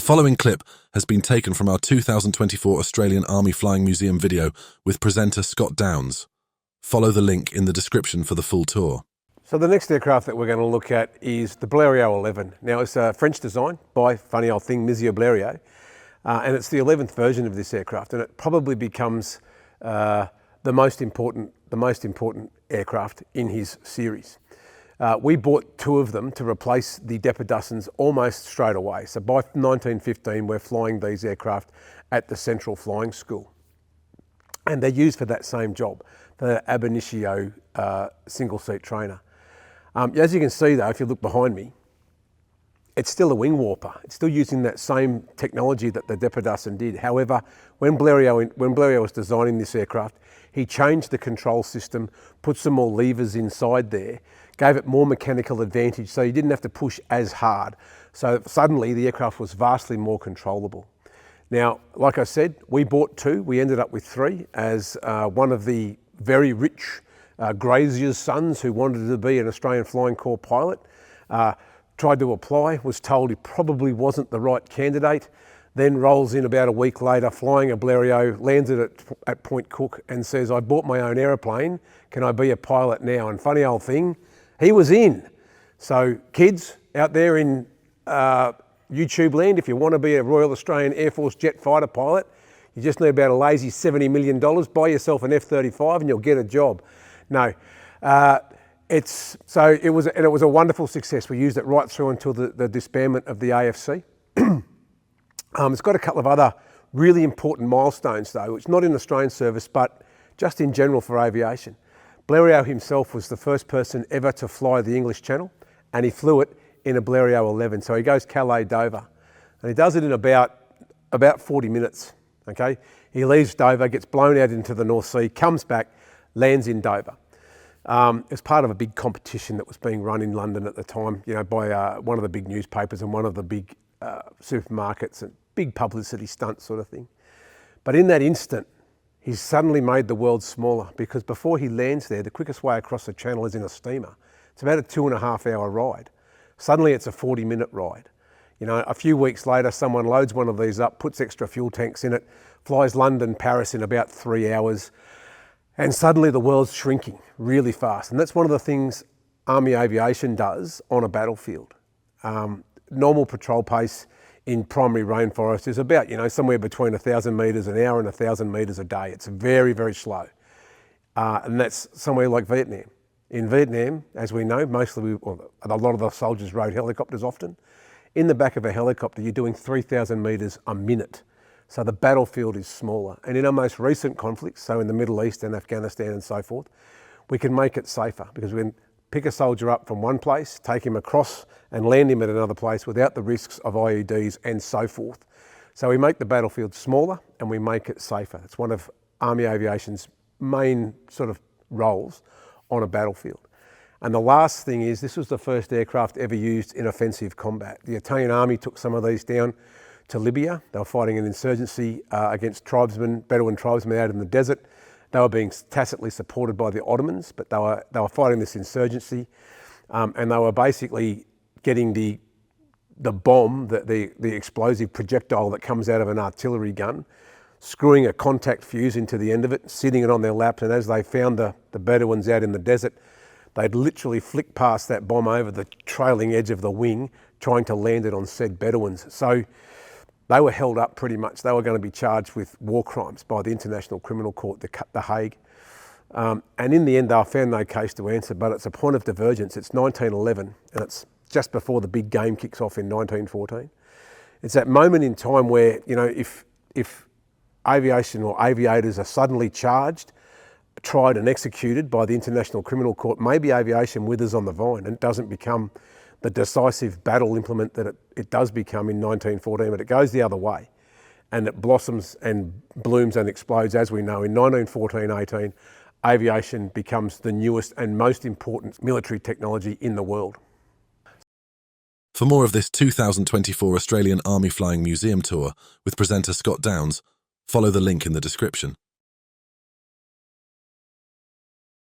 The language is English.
following clip has been taken from our 2024 Australian Army Flying Museum video with presenter Scott Downs. Follow the link in the description for the full tour. So the next aircraft that we're going to look at is the Bleriot 11. Now it's a French design by, funny old thing, Monsieur Bleriot, and it's the 11th version of this aircraft, and it probably becomes the most important aircraft in his series. We bought two of them to replace the Deperdusins almost straight away. So by 1915, we're flying these aircraft at the Central Flying School. And they're used for that same job, the ab initio single-seat trainer. As you can see though, if you look behind me, it's still a wing warper. It's still using that same technology that the Deperdussin did. However, when Bleriot was designing this aircraft, he changed the control system, put some more levers inside there, gave it more mechanical advantage, so you didn't have to push as hard. So suddenly the aircraft was vastly more controllable. Now, like I said, we bought two. We ended up with three as one of the very rich grazier's sons who wanted to be an Australian Flying Corps pilot. Tried to apply, was told he probably wasn't the right candidate, then rolls in about a week later flying a Bleriot, lands it at Point Cook and says, I bought my own aeroplane, can I be a pilot now? And funny old thing, he was in. So kids out there in YouTube land, if you want to be a Royal Australian Air Force jet fighter pilot, you just need about a lazy $70 million, buy yourself an F-35 and you'll get a job. No. It was a wonderful success. We used it right through until the disbandment of the AFC. It's got a couple of other really important milestones though, which not in the Australian service, but just in general for aviation. Bleriot himself was the first person ever to fly the English Channel, and he flew it in a Bleriot 11. So he goes Calais-Dover, and he does it in about 40 minutes, okay? He leaves Dover, gets blown out into the North Sea, comes back, lands in Dover. It was part of a big competition that was being run in London at the time, you know, by one of the big newspapers and one of the big supermarkets, and big publicity stunt sort of thing. But in that instant, he's suddenly made the world smaller, because before he lands there, the quickest way across the channel is in a steamer. It's about a 2.5 hour ride. Suddenly it's a 40-minute ride. You know, a few weeks later, someone loads one of these up, puts extra fuel tanks in it, flies London, Paris in about 3 hours, and suddenly the world's shrinking really fast. And that's one of the things Army Aviation does on a battlefield. Normal patrol pace in primary rainforest is about, you know, somewhere between 1,000 metres an hour and 1,000 metres a day. It's very, very slow. And that's somewhere like Vietnam. In Vietnam, as we know, a lot of the soldiers rode helicopters often. In the back of a helicopter, you're doing 3,000 metres a minute. So the battlefield is smaller. And in our most recent conflicts, so in the Middle East and Afghanistan and so forth, we can make it safer, because we can pick a soldier up from one place, take him across and land him at another place without the risks of IEDs and so forth. So we make the battlefield smaller and we make it safer. It's one of Army Aviation's main sort of roles on a battlefield. And the last thing is, this was the first aircraft ever used in offensive combat. The Italian Army took some of these down to Libya. They were fighting an insurgency against Bedouin tribesmen out in the desert. They were being tacitly supported by the Ottomans, but they were fighting this insurgency, and they were basically getting the bomb, the explosive projectile that comes out of an artillery gun, screwing a contact fuse into the end of it, sitting it on their laps, and as they found the Bedouins out in the desert, they'd literally flick past that bomb over the trailing edge of the wing, trying to land it on said Bedouins. So they were held up pretty much. They were going to be charged with war crimes by the International Criminal Court, the Hague. And in the end, they found no case to answer, but it's a point of divergence. It's 1911, and it's just before the big game kicks off in 1914. It's that moment in time where, you know, if aviation or aviators are suddenly charged, tried and executed by the International Criminal Court, maybe aviation withers on the vine and doesn't become the decisive battle implement that it does become in 1914, but it goes the other way and it blossoms and blooms and explodes. As we know, in 1914-18, aviation becomes the newest and most important military technology in the world. For more of this 2024 Australian Army Flying Museum tour with presenter Scott Downs, follow the link in the description.